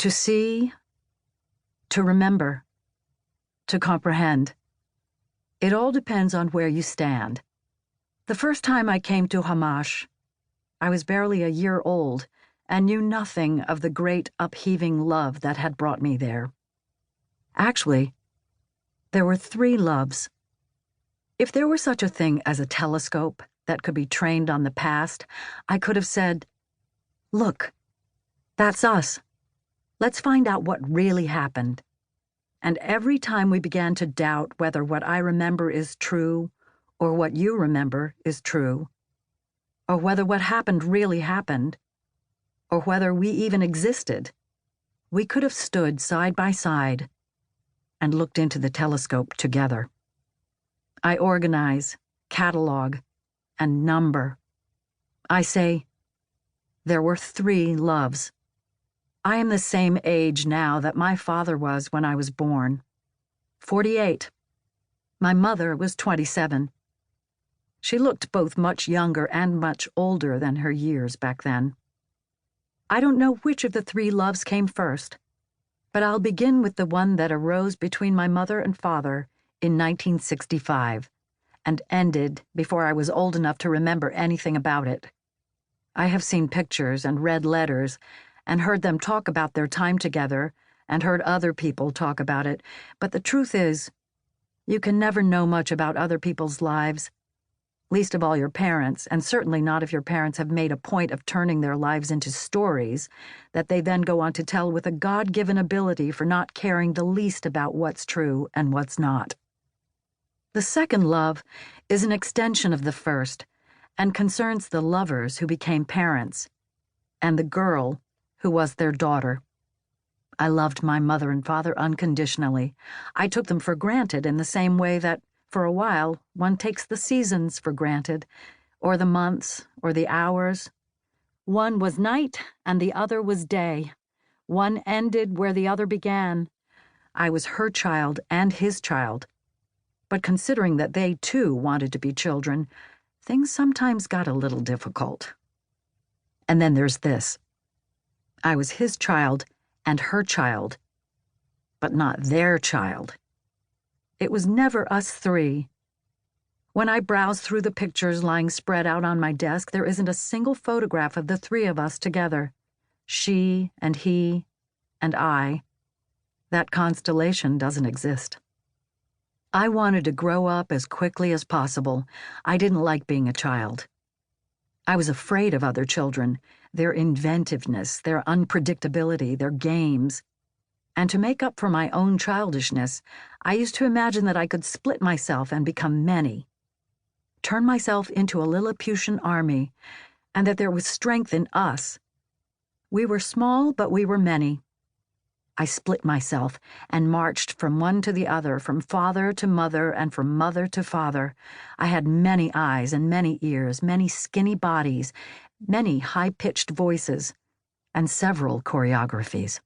To see, to remember, to comprehend. It all depends on where you stand. The first time I came to Hamash, I was barely a year old and knew nothing of the great upheaving love that had brought me there. Actually, there were 3 loves. If there were such a thing as a telescope that could be trained on the past, I could have said, "Look, that's us. Let's find out what really happened." And every time we began to doubt whether what I remember is true, or what you remember is true, or whether what happened really happened, or whether we even existed, we could have stood side by side and looked into the telescope together. I organize, catalog, and number. I say, there were 3 loves. I am the same age now that my father was when I was born, 48. My mother was 27. She looked both much younger and much older than her years back then. I don't know which of the 3 loves came first, but I'll begin with the one that arose between my mother and father in 1965 and ended before I was old enough to remember anything about it. I have seen pictures and read letters and heard them talk about their time together and heard other people talk about it, but the truth is, you can never know much about other people's lives, least of all your parents, and certainly not if your parents have made a point of turning their lives into stories that they then go on to tell with a God-given ability for not caring the least about what's true and what's not. The second love is an extension of the first and concerns the lovers who became parents and the girl who was their daughter. I loved my mother and father unconditionally. I took them for granted in the same way that, for a while, one takes the seasons for granted, or the months, or the hours. One was night and the other was day. One ended where the other began. I was her child and his child. But considering that they, too, wanted to be children, things sometimes got a little difficult. And then there's this. I was his child and her child, but not their child. It was never us 3. When I browse through the pictures lying spread out on my desk, there isn't a single photograph of the 3 of us together. She and he and I. That constellation doesn't exist. I wanted to grow up as quickly as possible. I didn't like being a child. I was afraid of other children, their inventiveness, their unpredictability, their games. And to make up for my own childishness, I used to imagine that I could split myself and become many, turn myself into a Lilliputian army, and that there was strength in us. We were small, but we were many. I split myself and marched from one to the other, from father to mother and from mother to father. I had many eyes and many ears, many skinny bodies, many high-pitched voices, and several choreographies.